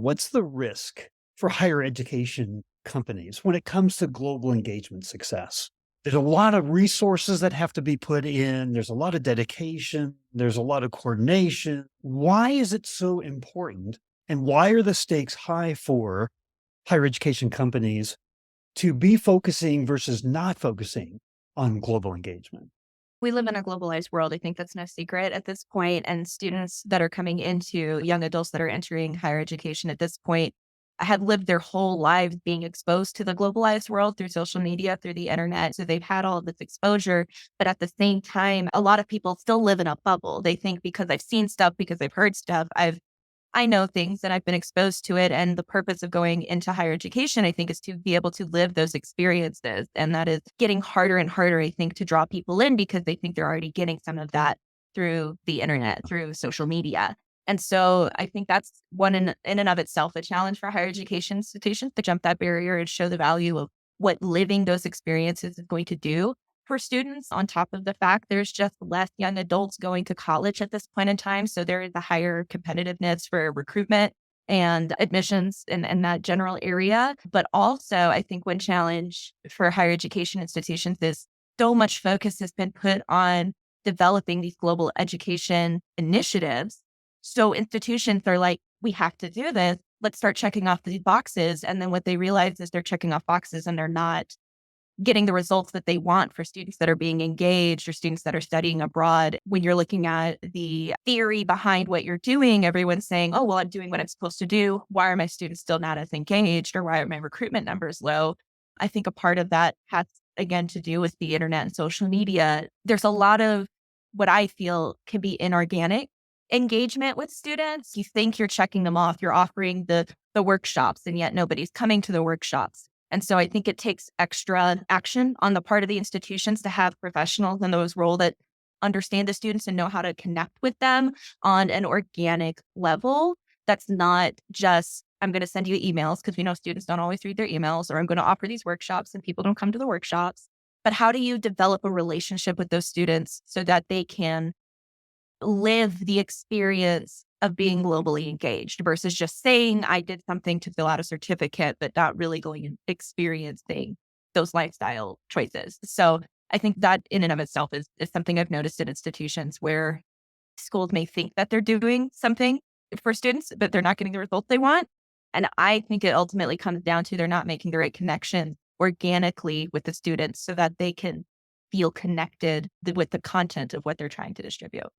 what's the risk for higher education companies when it comes to global engagement success? There's a lot of resources that have to be put in, there's a lot of dedication, there's a lot of coordination. Why is it so important? And why are the stakes high for higher education companies to be focusing versus not focusing on global engagement? We live in a globalized world. I think that's no secret at this point. And students that are coming into young adults that are entering higher education at this point have lived their whole lives being exposed to the globalized world through social media, through the internet. So they've had all of this exposure. But at the same time, a lot of people still live in a bubble. They think because I've seen stuff, because I've heard stuff, I know things and I've been exposed to it. And the purpose of going into higher education, I think, is to be able to live those experiences. And that is getting harder and harder, I think, to draw people in because they think they're already getting some of that through the internet, through social media. And so I think that's one in and of itself a challenge for higher education institutions to jump that barrier and show the value of what living those experiences is going to do for students. On top of the fact, there's just less young adults going to college at this point in time. So there is a higher competitiveness for recruitment and admissions in that general area. But also, I think one challenge for higher education institutions is so much focus has been put on developing these global education initiatives. So institutions are like, we have to do this. Let's start checking off these boxes. And then what they realize is they're checking off boxes and they're not getting the results that they want for students that are being engaged or students that are studying abroad. When you're looking at the theory behind what you're doing, everyone's saying, oh, well, I'm doing what I'm supposed to do. Why are my students still not as engaged or why are my recruitment numbers low? I think a part of that has, again, to do with the internet and social media. There's a lot of what I feel can be inorganic engagement with students. You think you're checking them off, you're offering the workshops, and yet nobody's coming to the workshops. And so I think it takes extra action on the part of the institutions to have professionals in those roles that understand the students and know how to connect with them on an organic level. That's not just, I'm going to send you emails because we know students don't always read their emails, or I'm going to offer these workshops and people don't come to the workshops. But how do you develop a relationship with those students so that they can live the experience of being globally engaged versus just saying I did something to fill out a certificate, but not really going and experiencing those lifestyle choices. So I think that in and of itself is something I've noticed in institutions where schools may think that they're doing something for students, but they're not getting the results they want. And I think it ultimately comes down to they're not making the right connection organically with the students so that they can feel connected with the content of what they're trying to distribute.